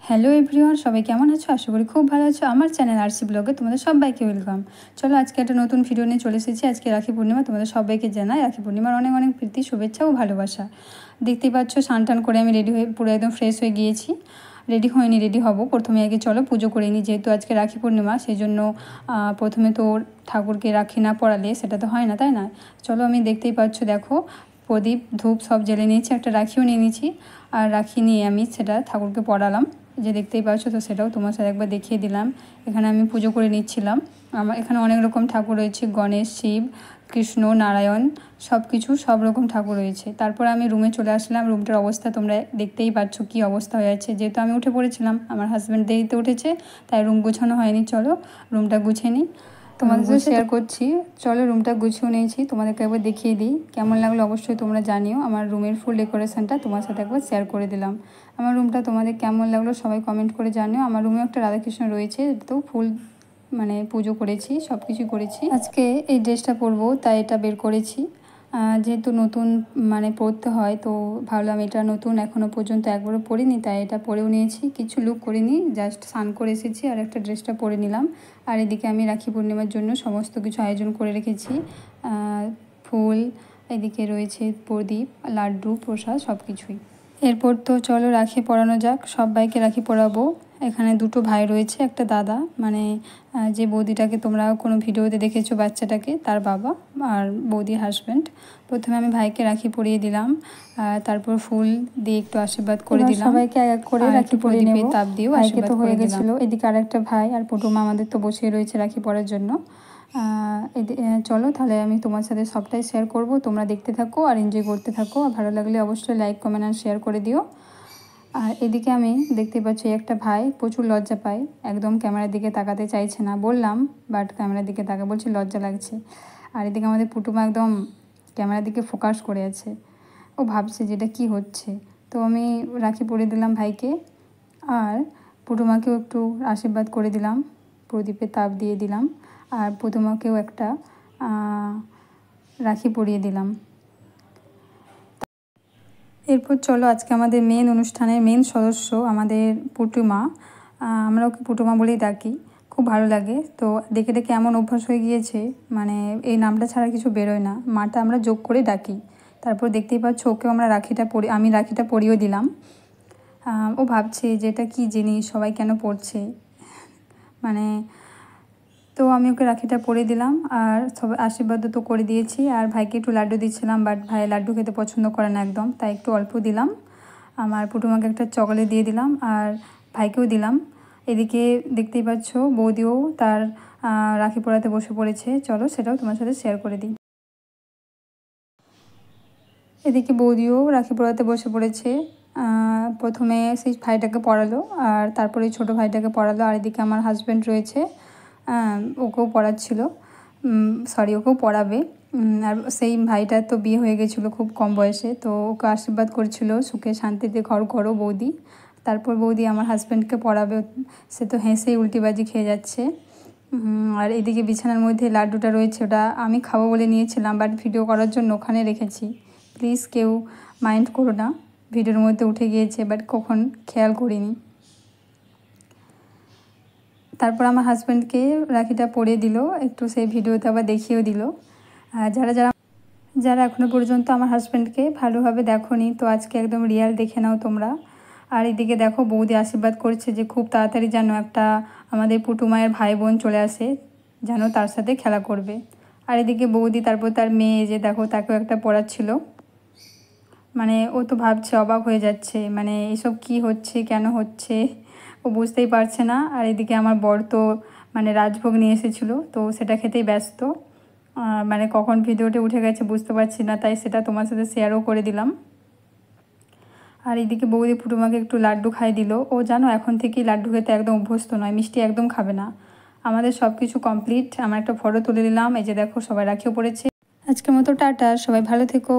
Hello everyone, সবাই কেমন আছো? আশা করি খুব ভালো আছো। আমার চ্যানেল আরসি ব্লগে তোমাদের সবাইকে ওয়েলকাম। চলো আজকে একটা নতুন ভিডিও নিয়ে চলে এসেছি। আজকে রাখি পূর্ণিমা, তোমাদের সবাইকে জানাই রাখি পূর্ণিমার অনেক অনেক প্রীতি, শুভেচ্ছা ও ভালোবাসা। দেখতেই পাচ্ছ স্নান টান করে আমি রেডি হয়ে পুরো একদম ফ্রেশ হয়ে গিয়েছি। রেডি হয়নি, রেডি হব। প্রথমে আগে চলো পুজো করে নিই, যেহেতু আজকে রাখি পূর্ণিমা সেই জন্য প্রথমে তো ঠাকুরকে রাখি না পরালে সেটা তো হয় না, তাই না? চলো আমি দেখতেই পাচ্ছ, দেখো প্রদীপ ধূপ সব জ্বেলে নিয়েছি, একটা রাখিও নিয়ে নিয়েছি। আর রাখি নিয়ে আমি সেটা ঠাকুরকে পরালাম, যে দেখতেই পাচ্ছ, তো সেটাও তোমার সাথে একবার দেখিয়ে দিলাম। এখানে আমি পুজো করে নিচ্ছিলাম। আমার এখানে অনেক রকম ঠাকুর রয়েছে, গণেশ, শিব, কৃষ্ণ, নারায়ণ, সব কিছু সব রকম ঠাকুর রয়েছে। তারপর আমি রুমে চলে আসলাম। রুমটার অবস্থা তোমরা দেখতেই পাচ্ছ কী অবস্থা হয়ে আছে। যেহেতু আমি উঠে পড়েছিলাম, আমার হাজব্যান্ড দেরিতে উঠেছে, তাই রুম গুছানো হয়নি। চলো রুমটা গুছিয়ে নিই, তোমাদের সাথে শেয়ার করছি। চলো রুমটা গুছিয়ে নিয়েছি, তোমাদেরকে একবার দেখিয়ে দিই। কেমন লাগলো অবশ্যই তোমরা জানিও। আমার রুমের ফুল ডেকোরেশনটা তোমার সাথে একবার শেয়ার করে দিলাম। আমার রুমটা তোমাদের কেমন লাগলো সবাই কমেন্ট করে জানিও। আমার রুমে একটা রাধাকৃষ্ণ রয়েছে, তো ফুল মানে পুজো করেছি, সব কিছু করেছি। আজকে এই ড্রেসটা পরবো তাই এটা বের করেছি, যেহেতু নতুন মানে পরতে হয়, তো ভাবলাম এটা নতুন, এখনও পর্যন্ত একবারও পরিনি, তাই এটা পরেও নিয়েছি। কিছু লুক করিনি, জাস্ট স্নান করে এসেছি আর একটা ড্রেসটা পরে নিলাম। আর এদিকে আমি রাখি পূর্ণিমার জন্য সমস্ত কিছু আয়োজন করে রেখেছি। ফুল, এদিকে রয়েছে প্রদীপ, লাড্ডু, প্রসাদ, সব কিছুই। এরপর তো চলো রাখি পরানো যাক, সবাইকে রাখি পরাবো। এখানে দুটো ভাই রয়েছে, একটা দাদা মানে যে বৌদিটাকে তোমরা কোনো ভিডিওতে দেখেছো, বাচ্চাটাকে, তার বাবা, আর বৌদির হাজব্যান্ড। প্রথমে আমি ভাইকে রাখি পরিয়ে দিলাম, তারপর ফুল দিয়ে একটু আশীর্বাদ করে দিলাম। সবাইকে এক এক করে রাখি পরিয়ে নেব, তাপ দিয়েও আশীর্বাদ তো হয়ে গেছিলো। এদিকে আরেকটা ভাই আর পুটুমা আমাদের তো বসে রয়েছে রাখি পরার জন্য। চলো তাহলে আমি তোমার সাথে সবটাই শেয়ার করব, তোমরা দেখতে থাকো আর এনজয় করতে থাকো। আর ভালো লাগলে অবশ্যই লাইক, কমেন্ট আর শেয়ার করে দিও। আর এদিকে আমি দেখতে পাচ্ছি একটা ভাই প্রচুর লজ্জা পায়, একদম ক্যামেরার দিকে তাকাতে চাইছে না, বললাম বাট ক্যামেরার দিকে তাকা বলছি লজ্জা লাগছে। আর এদিকে আমাদের পুটুমা একদম ক্যামেরার দিকে ফোকাস করে আছে, ও ভাবছে যেটা কি হচ্ছে। তো আমি রাখি পরিয়ে দিলাম ভাইকে, আর পুটুমাকেও একটু আশীর্বাদ করে দিলাম, প্রদীপে তাপ দিয়ে দিলাম, আর পুটুমাকেও একটা রাখি পরিয়ে দিলাম। এরপর চলো আজকে আমাদের মেন অনুষ্ঠানের মেন সদস্য আমাদের পুটুমা, আমরা ওকে পুটুমা বলেই ডাকি, খুব ভালো লাগে। তো দেখে দেখে এমন অভ্যাস হয়ে গিয়েছে, মানে এই নামটা ছাড়া কিছু বেরোয় না, মাটা আমরা যোগ করে ডাকি। তারপর দেখতেই পাচ্ছ ওকেও আমরা আমি রাখিটা পরিয়েও দিলাম। ও ভাবছে যে এটা কী জিনিস, সবাই কেন পড়ছে, মানে তো আমি ওকে রাখিটা পরিয়ে দিলাম, আর সবাই আশীর্বাদও তো করে দিয়েছি। আর ভাইকে একটু লাড্ডু দিচ্ছিলাম, বাট ভাই লাড্ডু খেতে পছন্দ করে না একদম, তাই একটু অল্প দিলাম। আমার পুটুমাকে একটা চকলেট দিয়ে দিলাম, আর ভাইকেও দিলাম। এদিকে দেখতেই পাচ্ছ বৌদিও তার রাখি পরাতে বসে পড়েছে, চলো সেটাও তোমার সাথে শেয়ার করে দিই। এদিকে বৌদিও রাখি পরাতে বসে পড়েছে। প্রথমে সেই ভাইটাকে পরালো, আর তারপরে ছোটো ভাইটাকে পরালো। আর এদিকে আমার হাজব্যান্ড রয়েছে, ওকেও পড়াচ্ছিল, ওকেও পড়াবে। আর সেই ভাইটার তো বিয়ে হয়ে গেছিলো খুব কম বয়সে, তো ওকে আশীর্বাদ করছিল সুখে শান্তিতে ঘর করো বৌদি। তারপর বৌদি আমার হাজব্যান্ডকে পড়াবে, সে তো হেসেই উল্টিবাজি খেয়ে যাচ্ছে। আর এদিকে বিছানার মধ্যে লাড্ডুটা রয়েছে, ওটা আমি খাবো বলে নিয়েছিলাম, বাট ভিডিও করার জন্য ওখানে রেখেছি, প্লিজ কেউ মাইন্ড করো না। ভিডিওর মধ্যে উঠে গিয়েছে, বাট কখন খেয়াল করিনি। তারপর আমার হাজব্যান্ডকে রাখিটা পরিয়ে দিল, একটু সেই ভিডিওতে আবার দেখিয়েও দিল। যারা এখনও পর্যন্ত আমার হাজব্যান্ডকে ভালোভাবে দেখোনি, তো আজকে একদম রিয়াল দেখে নাও তোমরা। আর এদিকে দেখো বৌদি আশীর্বাদ করছে যে খুব তাড়াতাড়ি যেন একটা আমাদের পুটুমায়ের ভাই বোন চলে আসে, যেন তার সাথে খেলা করবে। আর এদিকে বৌদি তারপর তার মেয়ে যে দেখো তাকেও একটা পড়াচ্ছিল, মানে ও তো ভাবছে, অবাক হয়ে যাচ্ছে, মানে এসব কি হচ্ছে, কেন হচ্ছে, ও বুঝতেই পারছে না। আর এদিকে আমার বর তো মানে রাজভোগ নিয়ে এসেছিলো, তো সেটা খেতেই ব্যস্ত, মানে কখন ভিডিওটা উঠে গেছে বুঝতে পারছি না, তাই সেটা তোমার সাথে শেয়ারও করে দিলাম। আর এদিকে বৌদি পুটুমাকে একটু লাড্ডু খাইয়ে দিল, ও জানো এখন থেকেই লাড্ডু খেতে একদম অভ্যস্ত নয়, মিষ্টি একদম খাবে না। আমাদের সব কিছু কমপ্লিট, আমার একটা ফটো তুলে দিলাম, এই যে দেখো সবাই রাখিও পড়েছে। আজকের মতো টাটা, সবাই ভালো থেকো।